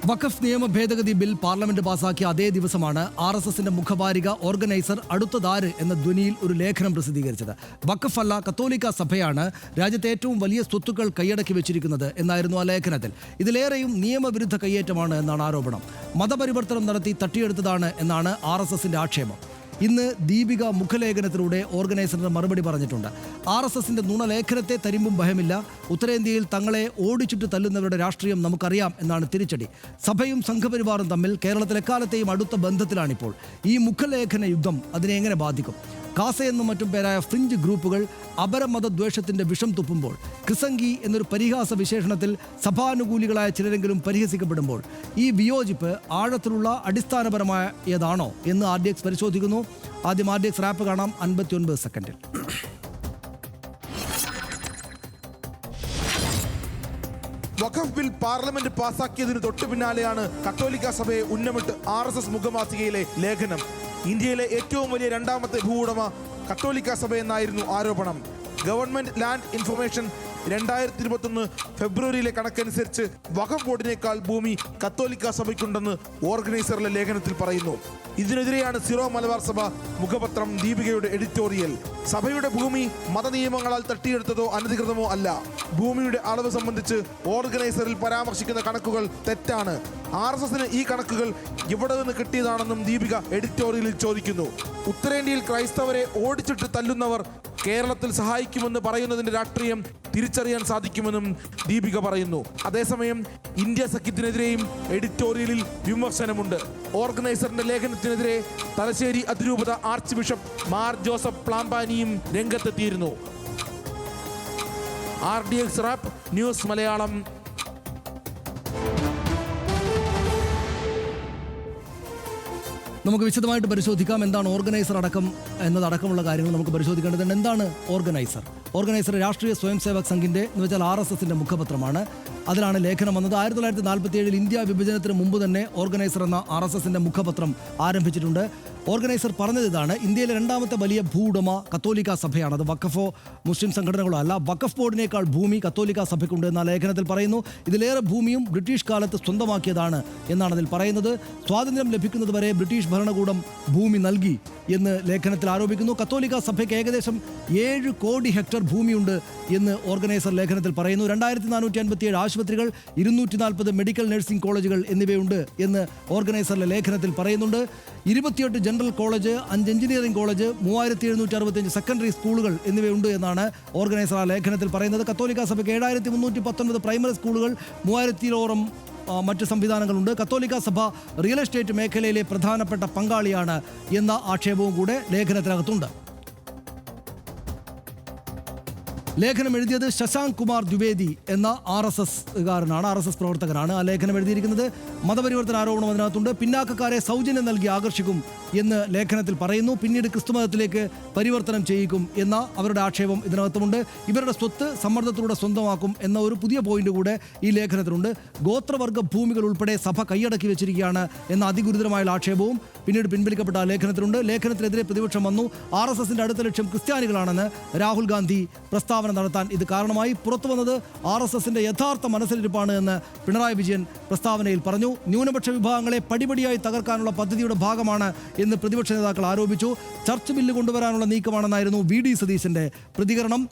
വഖഫ് നിയമ ഭേദഗതി bill parliament പാസാക്കിയ അതേ ദിവസമാണ് RSSന്റെ മുഖവാരിക ഓർഗനൈസർ അടുത്തതാര് എന്ന ധ്വനിയിൽ ഒരു ലേഖനം പ്രസിദ്ധീകരിച്ചത്. വഖഫ് അല്ല, കത്തോലിക്ക സഭയാണ് രാജ്യത്തെ ഏറ്റവും വലിയ സ്വത്തുക്കൾ കൈയടക്കി വെച്ചിരിക്കുന്നത് എന്നായിരുന്നു ആ ലേഖനത്തിൽ. ഇതിലേറെയും നിയമവിരുദ്ധ കയ്യേറ്റമാണ് എന്നാണ് ആരോപണം. മതപരിവർത്തനം നടത്തി തട്ടിയെടുത്തതാണ് എന്നാണ് RSSന്റെ ആക്ഷേപം. ഇന്ന് ദീപിക മുഖലേഖനത്തിലൂടെ ഓർഗനൈസറിന് മറുപടി പറഞ്ഞിട്ടുണ്ട്. RSSന്റെ നുണലേഖനത്തെ തരിമ്പും ഭയമില്ല. ഉത്തരേന്ത്യയിൽ തങ്ങളെ ഓടിച്ചിട്ട് തല്ലുന്നവരുടെ രാഷ്ട്രീയം നമുക്കറിയാം എന്നാണ് തിരിച്ചടി. സഭയും സംഘപരിവാറും തമ്മിൽ കേരളത്തിൽ എക്കാലത്തെയും അടുത്ത ബന്ധത്തിലാണിപ്പോൾ. ഈ മുഖലേഖന യുദ്ധം അതിനെ എങ്ങനെ ബാധിക്കും? കാസ എന്നും മറ്റും പേരായ ഫ്രിഞ്ച് ഗ്രൂപ്പുകൾ അപരമതദ്വേഷത്തിന്റെ വിഷം തുപ്പുമ്പോൾ, ക്രിസംഗി എന്നൊരു പരിഹാസ വിശേഷണത്തിൽ സഭാനുകൂലികളായ ചിലരെങ്കിലും പരിഹസിക്കപ്പെടുമ്പോൾ ഈ വിയോജിപ്പ് ആഴത്തിലുള്ള അടിസ്ഥാനപരമായതാണോ എന്ന് RDX പരിശോധിക്കുന്നു. ആദ്യം RDX റാപ്പ് കാണാം 59 സെക്കൻഡിൽ. വഖഫ് ബിൽ പാർലമെന്റ് പാസാക്കിയതിന് തൊട്ടു പിന്നാലെയാണ് കത്തോലിക്ക സഭയെ ഉന്നമിട്ട് RSS മുഖമാസികയിലെ ലേഖനം. ഇന്ത്യയിലെ ഏറ്റവും വലിയ രണ്ടാമത്തെ ഭൂവുടമ കത്തോലിക്ക സഭ എന്നായിരുന്നു ആരോപണം. ഗവൺമെന്റ് ലാൻഡ് ഇൻഫർമേഷൻ 2021 ഫെബ്രുവരിയിലെ കണക്കനുസരിച്ച് വഖഫ് ബോർഡിനേക്കാൾ ഭൂമി കത്തോലിക്ക സഭയ്ക്കുണ്ടെന്ന് ഓർഗനൈസറിലെ ലേഖനത്തിൽ പറയുന്നു. ഇതിനെതിരെയാണ് സിറോ മലബാർ സഭ മുഖപത്രം ദീപികയുടെ എഡിറ്റോറിയൽ. സഭയുടെ ഭൂമി മതനിയമങ്ങളാൽ തട്ടിയെടുത്തതോ അനധികൃതമോ അല്ല. ഭൂമിയുടെ അളവ് സംബന്ധിച്ച് ഓർഗനൈസറിൽ പരാമർശിക്കുന്ന കണക്കുകൾ തെറ്റാണ്. RSSന് ഈ കണക്കുകൾ എവിടെ നിന്ന് കിട്ടിയതാണെന്നും ദീപിക എഡിറ്റോറിയലിൽ ചോദിക്കുന്നു. ഉത്തരേന്ത്യയിൽ ക്രൈസ്തവരെ ഓടിച്ചിട്ട് തല്ലുന്നവർ കേരളത്തിൽ സഹായിക്കുമെന്ന് പറയുന്നതിന്റെ രാഷ്ട്രീയം തിരിച്ചറിയാൻ സാധിക്കുമെന്നും ദീപിക പറയുന്നു. അതേസമയം ഇന്ത്യ സഖ്യത്തിനെതിരെയും എഡിറ്റോറിയലിൽ വിമർശനമുണ്ട്. ഓർഗനൈസറിന്റെ ലേഖനത്തിനെതിരെ തലശ്ശേരി അതിരൂപത ആർച്ച് ബിഷപ്പ് മാർ ജോസഫ് പ്ലാമ്പാനിയും രംഗത്തെത്തിയിരുന്നു. RDX rap news Malayalam. നമുക്ക് വിശദമായിട്ട് പരിശോധിക്കാം. എന്താണ് ഓർഗനൈസർ എന്നതടക്കമുള്ള കാര്യങ്ങൾ നമുക്ക് പരിശോധിക്കേണ്ടതുണ്ട്. എന്താണ് ഓർഗനൈസർ രാഷ്ട്രീയ സ്വയം സേവക് സംഘിന്റെ എന്ന് വെച്ചാൽ RSSന്റെ മുഖപത്രമാണ്. അതിലാണ് ലേഖനം വന്നത്. 1947 ഇന്ത്യ വിഭജനത്തിന് മുമ്പ് തന്നെ ഓർഗനൈസർ എന്ന RSSന്റെ മുഖപത്രം ആരംഭിച്ചിട്ടുണ്ട്. ഓർഗനൈസർ പറഞ്ഞത് ഇതാണ്: ഇന്ത്യയിലെ രണ്ടാമത്തെ വലിയ ഭൂവുടമ കത്തോലിക്ക സഭയാണ്. അത് വഖഫോ മുസ്ലിം സംഘടനകളോ അല്ല. വഖഫ് ബോർഡിനേക്കാൾ ഭൂമി കത്തോലിക്ക സഭയ്ക്കുണ്ട് എന്ന ലേഖനത്തിൽ പറയുന്നു. ഇതിലേറെ ഭൂമിയും ബ്രിട്ടീഷ് കാലത്ത് സ്വന്തമാക്കിയതാണ് എന്നാണ് അതിൽ പറയുന്നത്. സ്വാതന്ത്ര്യം ലഭിക്കുന്നതുവരെ ബ്രിട്ടീഷ് ഭരണകൂടം ഭൂമി നൽകി എന്ന് ലേഖനത്തിൽ ആരോപിക്കുന്നു. കത്തോലിക്ക സഭയ്ക്ക് ഏകദേശം 7 കോടി ഹെക്ടർ ഭൂമിയുണ്ട് എന്ന് ഓർഗനൈസർ ലേഖനത്തിൽ പറയുന്നു. 2457 ആശുപത്രികൾ, 240 മെഡിക്കൽ നഴ്സിംഗ് കോളേജുകൾ എന്നിവയുണ്ട് എന്ന് ഓർഗനൈസറിലെ ലേഖനത്തിൽ പറയുന്നുണ്ട്. 28 general college, 5 engineering college, 3765 secondary സ്കൂളുകൾ എന്നിവയുണ്ട് എന്നാണ് ഓർഗനൈസർ ആ ലേഖനത്തിൽ പറയുന്നത്. കത്തോലിക്ക സഭയ്ക്ക് 7319 പ്രൈമറി സ്കൂളുകൾ, 3000-ഓളം മറ്റ് സംവിധാനങ്ങളുണ്ട്. കത്തോലിക്ക സഭ റിയൽ എസ്റ്റേറ്റ് മേഖലയിലെ പ്രധാനപ്പെട്ട പങ്കാളിയാണ് എന്ന ആക്ഷേപവും കൂടെ ലേഖനത്തിനകത്തുണ്ട്. ലേഖനം എഴുതിയത് ശശാങ്ക് കുമാർ ദ്വിവേദി എന്ന RSS പ്രവർത്തകനാണ്. ആ ലേഖനം എഴുതിയിരിക്കുന്നത്. മതപരിവർത്തന ആരോപണം അതിനകത്തുണ്ട്. പിന്നാക്കക്കാരെ സൗജന്യം നൽകി ആകർഷിക്കും എന്ന് ലേഖനത്തിൽ പറയുന്നു. പിന്നീട് ക്രിസ്തുമതത്തിലേക്ക് പരിവർത്തനം ചെയ്യിക്കും എന്ന അവരുടെ ആക്ഷേപം ഇതിനകത്തുമുണ്ട്. ഇവരുടെ സ്വത്ത് സമ്മർദ്ദത്തിലൂടെ സ്വന്തമാക്കും എന്ന ഒരു പുതിയ പോയിന്റ് കൂടെ ഈ ലേഖനത്തിലുണ്ട്. ഗോത്രവർഗ ഭൂമികൾ ഉൾപ്പെടെ സഭ കൈയടക്കി വെച്ചിരിക്കുകയാണ് എന്ന അതിഗുരുതരമായ ആക്ഷേപവും പിന്നീട് പിൻവലിക്കപ്പെട്ട ആ ലേഖനത്തിലുണ്ട്. ലേഖനത്തിനെതിരെ പ്രതിപക്ഷം വന്നു. RSSന്റെ അടുത്ത ലക്ഷ്യം ക്രിസ്ത്യാനികളാണെന്ന് രാഹുൽ ഗാന്ധി പ്രസ്താവന നടത്താൻ ഇത് കാരണമായി. പുറത്തു വന്നത് RSSന്റെ യഥാർത്ഥ മനസ്സിലിരിപ്പാണ് എന്ന് പിണറായി വിജയൻ പ്രസ്താവനയിൽ പറഞ്ഞു. ന്യൂനപക്ഷ വിഭാഗങ്ങളെ പടിപടിയായി തകർക്കാനുള്ള പദ്ധതിയുടെ ഭാഗമാണ് എന്ന് പ്രതിപക്ഷ നേതാക്കൾ ആരോപിച്ചു. ചർച്ച് ബില്ല് കൊണ്ടുവരാനുള്ള നീക്കമാണെന്നായിരുന്നു VD സതീശന്റെ പ്രതികരണം.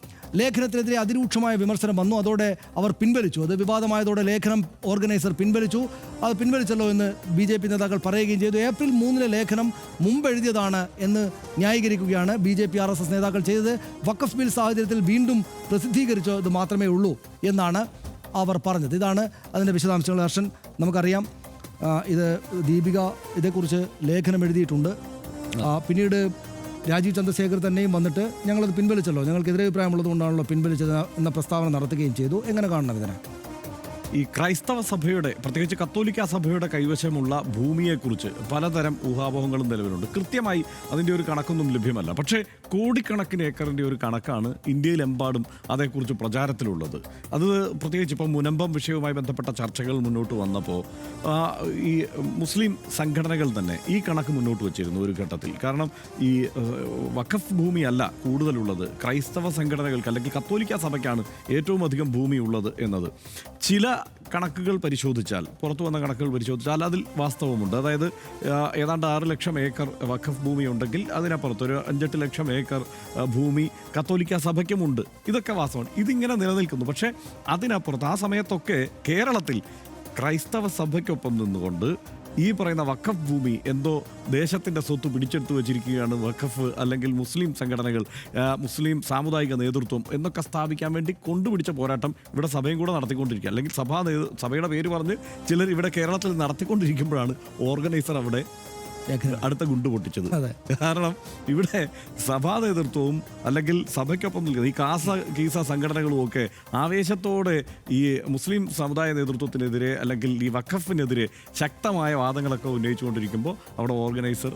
ലേഖനത്തിനെതിരെ അതിരൂക്ഷമായ വിമർശനം വന്നു. അതോടെ അവർ പിൻവലിച്ചു. അത് വിവാദമായതോടെ ലേഖനം ഓർഗനൈസർ പിൻവലിച്ചു. അത് പിൻവലിച്ചല്ലോ എന്ന് BJP നേതാക്കൾ പറയുകയും ചെയ്തു. ഏപ്രിൽ 3 ലേഖനം മുമ്പ് എഴുതിയതാണ് എന്ന് ന്യായീകരിക്കുകയാണ് BJP RSS നേതാക്കൾ ചെയ്തത്. വഖഫ് ബിൽ സാഹചര്യത്തിൽ വീണ്ടും പ്രസിദ്ധീകരിച്ചത് മാത്രമേ ഉള്ളൂ എന്നാണ് അവർ പറഞ്ഞത്. ഇതാണ് അതിൻ്റെ വിശദാംശങ്ങൾ. ഹർഷൻ, നമുക്കറിയാം ഇത് ദീപിക ഇതേക്കുറിച്ച് ലേഖനം എഴുതിയിട്ടുണ്ട്. പിന്നീട് രാജീവ് ചന്ദ്രശേഖർ തന്നെയും വന്നിട്ട് ഞങ്ങളത് പിൻവലിച്ചല്ലോ, ഞങ്ങൾക്ക് എതിരഭിപ്രായമുള്ളത് കൊണ്ടാണല്ലോ പിൻവലിച്ചത് എന്ന പ്രസ്താവന നടത്തുകയും ചെയ്തു. എങ്ങനെ കാണണം ഇതിനെ? ഈ ക്രൈസ്തവ സഭയുടെ, പ്രത്യേകിച്ച് കത്തോലിക്ക സഭയുടെ കൈവശമുള്ള ഭൂമിയെക്കുറിച്ച് പലതരം ഊഹാപോഹങ്ങളും നിലവിലുണ്ട്. കൃത്യമായി അതിൻ്റെ ഒരു കണക്കൊന്നും ലഭ്യമല്ല. പക്ഷേ കോടിക്കണക്കിന് ഏക്കറിൻ്റെ ഒരു കണക്കാണ് ഇന്ത്യയിലെമ്പാടും അതേക്കുറിച്ച് പ്രചാരത്തിലുള്ളത്. അത് പ്രത്യേകിച്ച് ഇപ്പം മുനമ്പം വിഷയവുമായി ബന്ധപ്പെട്ട ചർച്ചകൾ മുന്നോട്ട് വന്നപ്പോൾ ഈ മുസ്ലിം സംഘടനകൾ തന്നെ ഈ കണക്ക് മുന്നോട്ട് വച്ചിരുന്നു ഒരു ഘട്ടത്തിൽ. കാരണം ഈ വഖഫ് ഭൂമിയല്ല കൂടുതലുള്ളത്, ക്രൈസ്തവ സംഘടനകൾക്ക് അല്ലെങ്കിൽ കത്തോലിക്ക സഭയ്ക്കാണ് ഏറ്റവും അധികം ഭൂമി ഉള്ളത് എന്നത്. ചില കണക്കുകൾ പരിശോധിച്ചാൽ, പുറത്തു വന്ന കണക്കുകൾ പരിശോധിച്ചാൽ അതിൽ വാസ്തവമുണ്ട്. അതായത് ഏതാണ്ട് 6 ലക്ഷം ഏക്കർ വഖഫ് ഭൂമി ഉണ്ടെങ്കിൽ അതിനപ്പുറത്ത് ഒരു 5-8 ലക്ഷം ഏക്കർ ഭൂമി കത്തോലിക്ക സഭയ്ക്കുമുണ്ട്. ഇതൊക്കെ വാസ്തവമാണ്. ഇതിങ്ങനെ നിലനിൽക്കുന്നു. പക്ഷേ അതിനപ്പുറത്ത് ആ സമയത്തൊക്കെ കേരളത്തിൽ ക്രൈസ്തവ സഭയ്ക്കൊപ്പം നിന്നുകൊണ്ട് ഈ പറയുന്ന വഖഫ് ഭൂമി എന്തോ ദേശത്തിൻ്റെ സ്വത്ത് പിടിച്ചെടുത്ത് വെച്ചിരിക്കുകയാണ് വഖഫ്, അല്ലെങ്കിൽ മുസ്ലിം സംഘടനകൾ, മുസ്ലിം സാമുദായിക നേതൃത്വം എന്നൊക്കെ സ്ഥാപിക്കാൻ വേണ്ടി കൊണ്ടുപിടിച്ച പോരാട്ടം ഇവിടെ സഭയും കൂടെ നടത്തിക്കൊണ്ടിരിക്കുക. അല്ലെങ്കിൽ സഭയുടെ പേര് പറഞ്ഞ് ചിലർ ഇവിടെ കേരളത്തിൽ നടത്തിക്കൊണ്ടിരിക്കുമ്പോഴാണ് ഓർഗനൈസർ അവിടെ അടുത്ത ഗുണ്ട് പൊട്ടിച്ചത്. കാരണം ഇവിടെ സഭാ നേതൃത്വവും അല്ലെങ്കിൽ സഭയ്ക്കൊപ്പം നിൽക്കുന്നത് ഈ കീസ സംഘടനകളും ഒക്കെ ആവേശത്തോടെ ഈ മുസ്ലിം സമുദായ നേതൃത്വത്തിനെതിരെ അല്ലെങ്കിൽ ഈ വഖഫിനെതിരെ ശക്തമായ വാദങ്ങളൊക്കെ ഉന്നയിച്ചുകൊണ്ടിരിക്കുമ്പോൾ അവിടെ ഓർഗനൈസർ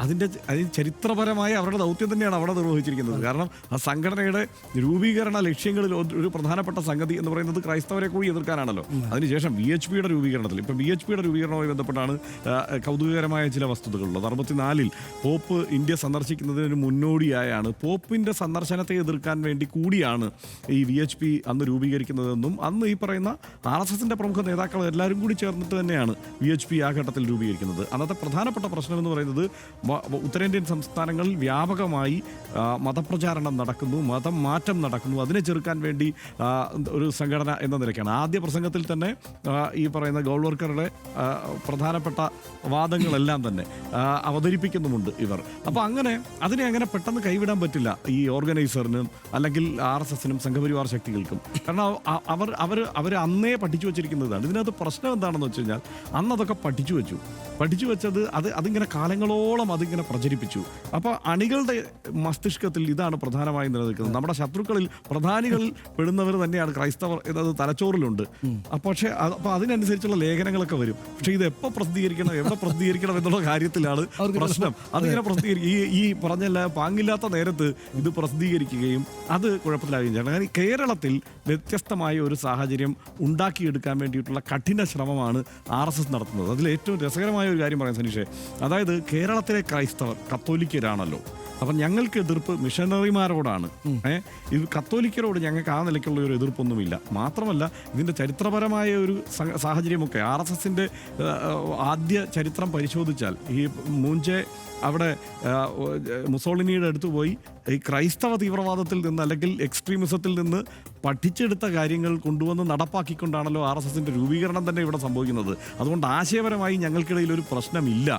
അതിന് ചരിത്രപരമായ അവരുടെ ദൗത്യം തന്നെയാണ് അവിടെ നിർവഹിച്ചിരിക്കുന്നത്. കാരണം ആ സംഘടനയുടെ രൂപീകരണ ലക്ഷ്യങ്ങളിൽ ഒരു പ്രധാനപ്പെട്ട സംഗതി എന്ന് പറയുന്നത് ക്രൈസ്തവരെ കൂടി എതിർക്കാനാണല്ലോ. അതിനുശേഷം VHPയുടെ രൂപീകരണത്തിൽ, ഇപ്പം VHPയുടെ രൂപീകരണവുമായി ബന്ധപ്പെട്ടാണ് കൗതുകകരമായ ചില വസ്തുതകളുള്ളത്. 64-ൽ പോപ്പ് ഇന്ത്യ സന്ദർശിക്കുന്നതിന് മുന്നോടിയായാണ്, പോപ്പിൻ്റെ സന്ദർശനത്തെ എതിർക്കാൻ വേണ്ടി കൂടിയാണ് ഈ VHP അന്ന് രൂപീകരിക്കുന്നതെന്നും അന്ന് ഈ പറയുന്ന RSSന്റെ പ്രമുഖ നേതാക്കൾ എല്ലാവരും കൂടി ചേർന്നിട്ട് തന്നെയാണ് VHP ആ ഘട്ടത്തിൽ രൂപീകരിക്കുന്നത്. അന്നത്തെ പ്രധാനപ്പെട്ട പ്രശ്നം എന്ന് പറയുന്നത് ഉത്തരേന്ത്യൻ സംസ്ഥാനങ്ങളിൽ വ്യാപകമായി മതപ്രചാരണം നടക്കുന്നു, മതം മാറ്റം നടക്കുന്നു. അതിനെ ചെറുക്കാൻ വേണ്ടി ഒരു സംഘടന എന്ന നിലയ്ക്കാണ്. ആദ്യ പ്രസംഗത്തിൽ തന്നെ ഈ പറയുന്ന ഗോൾവർക്കറുടെ പ്രധാനപ്പെട്ട വാദങ്ങളെല്ലാം തന്നെ അവതരിപ്പിക്കുന്നുമുണ്ട് ഇവർ. അപ്പോൾ അതിനെ അങ്ങനെ പെട്ടെന്ന് കൈവിടാൻ പറ്റില്ല ഈ ഓർഗനൈസറിനും അല്ലെങ്കിൽ RSSനും സംഘപരിവാർ ശക്തികൾക്കും. കാരണം അവർ അന്നേ പഠിച്ചു വച്ചിരിക്കുന്നതാണ്. ഇതിനകത്ത് പ്രശ്നം എന്താണെന്ന് വെച്ച് കഴിഞ്ഞാൽ അന്നതൊക്കെ പഠിച്ചു വെച്ചത് അതിങ്ങനെ കാലങ്ങളോളം അതിങ്ങനെ പ്രചരിപ്പിച്ചു. അപ്പോൾ അണികളുടെ മസ്തിഷ്കത്തിൽ ഇതാണ് പ്രധാനമായും നിലനിൽക്കുന്നത്. നമ്മുടെ ശത്രുക്കളിൽ പ്രധാനികളിൽ പെടുന്നവർ തന്നെയാണ് ക്രൈസ്തവർ എന്നത് തലച്ചോറിലുണ്ട്. പക്ഷേ അപ്പോൾ അതിനനുസരിച്ചുള്ള ലേഖനങ്ങളൊക്കെ വരും. പക്ഷേ ഇത് എപ്പോൾ പ്രസിദ്ധീകരിക്കണം, എവിടെ പ്രസിദ്ധീകരിക്കണം എന്നുള്ള കാര്യത്തിലാണ് പ്രശ്നം. അതിങ്ങനെ ഈ പറഞ്ഞ പാങ്ങില്ലാത്ത നേരത്ത് ഇത് പ്രസിദ്ധീകരിക്കുകയും അത് കുഴപ്പത്തിലാകുകയും ചെയ്യണം. കാരണം കേരളത്തിൽ വ്യത്യസ്തമായ ഒരു സാഹചര്യം ഉണ്ടാക്കിയെടുക്കാൻ വേണ്ടിയിട്ടുള്ള കഠിന ശ്രമമാണ് RSS നടത്തുന്നത്. അതിൽ ഏറ്റവും രസകരമായ ഒരു കാര്യം പറയാം സനീഷേ, അതായത് കേരളത്തിലെ ക്രൈസ്തവർ കത്തോലിക്കരാണല്ലോ. അപ്പം ഞങ്ങൾക്ക് എതിർപ്പ് മിഷനറിമാരോടാണ്. ഇത് കത്തോലിക്കരോട് ഞങ്ങൾക്ക് ആ നിലയ്ക്കുള്ള ഒരു എതിർപ്പൊന്നുമില്ല. മാത്രമല്ല ഇതിൻ്റെ ചരിത്രപരമായ ഒരു സാഹചര്യമൊക്കെ RSSന്റെ ആദ്യ ചരിത്രം പരിശോധിച്ചാൽ ഈ മൂഞ്ചെ അവിടെ മുസോളിനിയുടെ അടുത്ത് പോയി ഈ ക്രൈസ്തവ തീവ്രവാദത്തിൽ നിന്ന് അല്ലെങ്കിൽ എക്സ്ട്രീമിസത്തിൽ നിന്ന് പഠിച്ചെടുത്ത കാര്യങ്ങൾ കൊണ്ടുവന്ന് നടപ്പാക്കിക്കൊണ്ടാണല്ലോ RSSന്റെ രൂപീകരണം തന്നെ ഇവിടെ സംഭവിക്കുന്നത്. അതുകൊണ്ട് ആശയപരമായി ഞങ്ങൾക്കിടയിൽ ഒരു പ്രശ്നമില്ല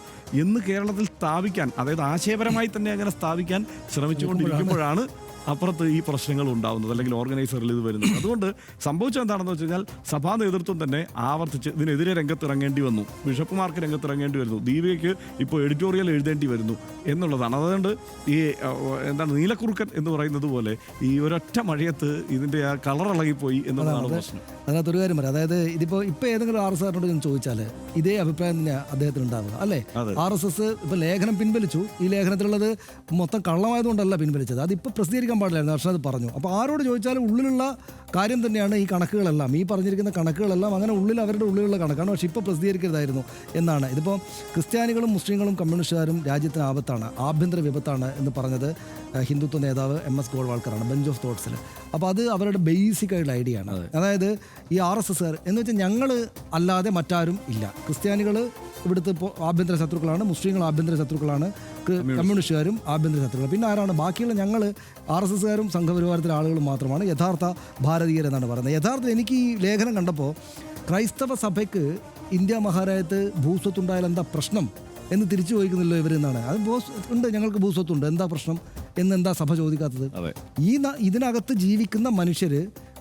എന്ന് കേരളത്തിൽ സ്ഥാപിക്കാൻ, അതായത് ആശയപരമായി തന്നെ അങ്ങനെ സ്ഥാപിക്കാൻ ശ്രമിച്ചുകൊണ്ടിരിക്കുമ്പോഴാണ് അപ്പുറത്ത് ഈ പ്രശ്നങ്ങൾ ഉണ്ടാവുന്നത്, അല്ലെങ്കിൽ ഓർഗനൈസറിൽ ഇത് വരുന്നത്. അതുകൊണ്ട് സംഭവിച്ചത് എന്താണെന്ന് വെച്ച് കഴിഞ്ഞാൽ സഭാ നേതൃത്വം തന്നെ ആവർത്തിച്ച് ഇതിനെതിരെ രംഗത്തിറങ്ങേണ്ടി വന്നു. ബിഷപ്പുമാർക്ക് രംഗത്തിറങ്ങേണ്ടി വരുന്നു. ദീപികയ്ക്ക് ഇപ്പോൾ എഡിറ്റോറിയൽ എഴുതേണ്ടി വരുന്നു എന്നുള്ളതാണ്. അതുകൊണ്ട് ഈ നീലക്കുറുക്കൻ എന്ന് പറയുന്നത് പോലെ ഈ ഒരൊറ്റ മഴയത്ത് ഇതിൻ്റെ ആ കളർ ഇളകിപ്പോയി എന്നുള്ളതാണ് പ്രശ്നം. അതിനകത്തൊരു കാര്യം പറയാം, അതായത് ഇപ്പോൾ ഏതെങ്കിലും RSSനോട് ഞാൻ ചോദിച്ചാൽ ഇതേ അഭിപ്രായം തന്നെ അദ്ദേഹത്തിന് ഉണ്ടാവുക അല്ലേ? RSS ഇപ്പോൾ ലേഖനം പിൻവലിച്ചു. ഈ ലേഖനത്തിലുള്ളത് മൊത്തം കള്ളമായതുകൊണ്ടല്ല പിൻവലിച്ചത്, അതിപ്പോൾ പ്രസിദ്ധീകരിക്കാൻ പാടില്ലായിരുന്നു. പക്ഷേ അത് പറഞ്ഞു. അപ്പോൾ ആരോട് ചോദിച്ചാലും ഉള്ളിലുള്ള കാര്യം തന്നെയാണ് ഈ കണക്കുകളെല്ലാം, ഈ പറഞ്ഞിരിക്കുന്ന കണക്കുകളെല്ലാം അങ്ങനെ അവരുടെ ഉള്ളിലുള്ള കണക്കാണ്. പക്ഷേ ഇപ്പോൾ പ്രസിദ്ധീകരിക്കരുതായിരുന്നു എന്നാണ്. ഇതിപ്പോൾ ക്രിസ്ത്യാനികളും മുസ്ലിങ്ങളും കമ്മ്യൂണിസ്റ്റുകാരും രാജ്യത്തിന് ആപത്താണ്, ആഭ്യന്തര വിപത്താണ് എന്ന് പറഞ്ഞത് ഹിന്ദുത്വ നേതാവ് MS ഗോൾവാൾക്കറാണ് ബെഞ്ച് ഓഫ് തോട്ട്സിൽ. അപ്പോൾ അത് അവരുടെ ബേസിക് ആയിട്ടുള്ള ഐഡിയ ആണ്. അതായത് ഈ RSSകാർ എന്ന് വെച്ചാൽ ഞങ്ങൾ അല്ലാതെ മറ്റാരും ഇല്ല. ക്രിസ്ത്യാനികൾ ഇവിടുത്തെ ഇപ്പോൾ ആഭ്യന്തര ശത്രുക്കളാണ്, മുസ്ലിങ്ങൾ ആഭ്യന്തര ശത്രുക്കളാണ്, കമ്മ്യൂണിസ്റ്റുകാരും ആഭ്യന്തര ശത്രുക്കൾ. പിന്നെ ആരാണ് ബാക്കിയുള്ള? ഞങ്ങൾ RSSകാരും സംഘപരിവാരത്തിലെ ആളുകളും മാത്രമാണ് യഥാർത്ഥ ഭാരതീയരെന്നാണ് പറയുന്നത്. യഥാർത്ഥത്തിൽ എനിക്ക് ഈ ലേഖനം കണ്ടപ്പോൾ ക്രൈസ്തവ സഭയ്ക്ക് ഇന്ത്യ മഹാരാജ്യത്ത് ഭൂസ്വത്തുണ്ടായാൽ എന്താ പ്രശ്നം എന്ന് തിരിച്ചു ചോദിക്കുന്നില്ലോ ഇവരെന്നാണ്. അത് ഉണ്ട്, ഞങ്ങൾക്ക് ഭൂസ്വത്തുണ്ട്, എന്താ പ്രശ്നം എന്നെന്താ സഭ ചോദിക്കാത്തത്? ഇതിനകത്ത് ജീവിക്കുന്ന മനുഷ്യർ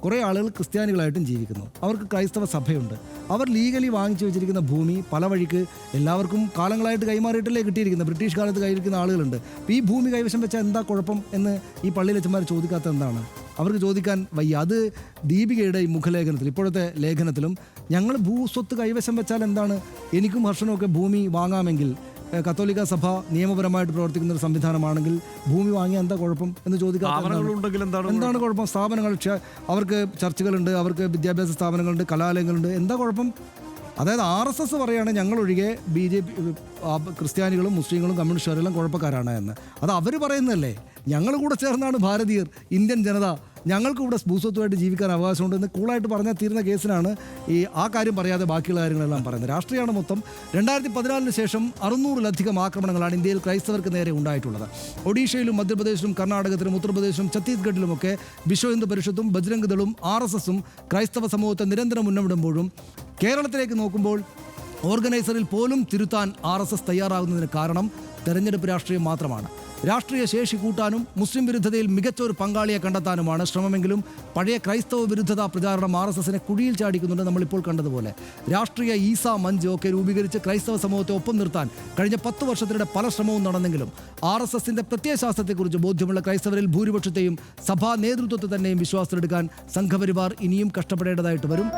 കുറേ ആളുകൾ ക്രിസ്ത്യാനികളായിട്ടും ജീവിക്കുന്നു, അവർക്ക് ക്രൈസ്തവ സഭയുണ്ട്, അവർ ലീഗലി വാങ്ങിച്ചു വെച്ചിരിക്കുന്ന ഭൂമി പല വഴിക്ക് എല്ലാവർക്കും കാലങ്ങളായിട്ട് കൈമാറിയിട്ടല്ലേ കിട്ടിയിരിക്കുന്നത്. ബ്രിട്ടീഷ് കാലത്ത് കയ്യിരിക്കുന്ന ആളുകളുണ്ട്. അപ്പോൾ ഈ ഭൂമി കൈവശം വെച്ചാൽ എന്താ കുഴപ്പം എന്ന് ഈ പള്ളിയിലച്ചന്മാർ ചോദിക്കാത്ത എന്താണ്? അവർക്ക് ചോദിക്കാൻ വയ്യ. അത് ദീപികയുടെ ഈ മുഖലേഖനത്തിൽ, ഇപ്പോഴത്തെ ലേഖനത്തിലും ഞങ്ങൾ ഭൂസ്വത്ത് കൈവശം വെച്ചാൽ എന്താണ്, എനിക്കും ഹർഷനും ഒക്കെ ഭൂമി വാങ്ങാമെങ്കിൽ, കത്തോലിക്ക സഭ നിയമപരമായിട്ട് പ്രവർത്തിക്കുന്ന ഒരു സംവിധാനമാണെങ്കിൽ ഭൂമി വാങ്ങിയാൽ എന്താ കുഴപ്പം എന്ന് ചോദിക്കാൻ എന്താണ് കുഴപ്പം? സ്ഥാപനങ്ങൾ, അവർക്ക് ചർച്ചുകളുണ്ട്, അവർക്ക് വിദ്യാഭ്യാസ സ്ഥാപനങ്ങളുണ്ട്, കലാലയങ്ങളുണ്ട്, എന്താ കുഴപ്പം? അതായത് RSS പറയുകയാണ് ഞങ്ങളൊഴികെ BJP ക്രിസ്ത്യാനികളും മുസ്ലിങ്ങളും കമ്മ്യൂണിസ്റ്റുകാരെല്ലാം കുഴപ്പക്കാരാണ് എന്ന്. അത് അവർ പറയുന്നതല്ലേ. ഞങ്ങൾ കൂടെ ചേർന്നാണ് ഭാരതീയർ, ഇന്ത്യൻ ജനത ഞങ്ങൾക്ക് ഇവിടെ ഭൂസ്വത്തുമായിട്ട് ജീവിക്കാൻ അവകാശമുണ്ടെന്ന് കൂളായിട്ട് പറഞ്ഞാൽ തീരുന്ന കേസിനാണ് ആ കാര്യം പറയാതെ ബാക്കിയുള്ള കാര്യങ്ങളെല്ലാം പറയുന്നത്. രാഷ്ട്രീയമാണ് മൊത്തം. 2014 ശേഷം 600-ലധികം ആക്രമണങ്ങളാണ് ഇന്ത്യയിൽ ക്രൈസ്തവർക്ക് നേരെ ഉണ്ടായിട്ടുള്ളത്. ഒഡീഷയിലും മധ്യപ്രദേശിലും കർണാടകത്തിലും ഉത്തർപ്രദേശിലും ഛത്തീസ്ഗഡിലുമൊക്കെ വിശ്വ ഹിന്ദു പരിഷത്തും ബജ്രംഗ് ദളും RSSഉം ക്രൈസ്തവ സമൂഹത്തെ നിരന്തരം ഉന്നമിടുമ്പോഴും കേരളത്തിലേക്ക് നോക്കുമ്പോൾ ഓർഗനൈസറിൽ പോലും തിരുത്താൻ RSS തയ്യാറാകുന്നതിന് കാരണം തെരഞ്ഞെടുപ്പ് രാഷ്ട്രീയം മാത്രമാണ്. രാഷ്ട്രീയ ശേഷി കൂട്ടാനും മുസ്ലിം വിരുദ്ധതയിൽ മികച്ച ഒരു പങ്കാളിയെ കണ്ടെത്താനുമാണ് ശ്രമമെങ്കിലും പഴയ ക്രൈസ്തവ വിരുദ്ധതാ പ്രചാരണം RSSനെ കുഴിയിൽ ചാടിക്കുന്നുണ്ട്. നമ്മളിപ്പോൾ കണ്ടതുപോലെ രാഷ്ട്രീയ ഈസ മഞ്ച് ഒക്കെ രൂപീകരിച്ച് ക്രൈസ്തവ സമൂഹത്തെ ഒപ്പം നിർത്താൻ കഴിഞ്ഞ 10 വർഷത്തിനിടെ പല ശ്രമവും നടന്നെങ്കിലും RSSന്റെ പ്രത്യയശാസ്ത്രത്തെക്കുറിച്ച് ബോധ്യമുള്ള ക്രൈസ്തവരിൽ ഭൂരിപക്ഷത്തെയും സഭാ നേതൃത്വത്തെ തന്നെയും വിശ്വാസത്തിലെടുക്കാൻ സംഘപരിവാർ ഇനിയും കഷ്ടപ്പെടേണ്ടതായിട്ട് വരും.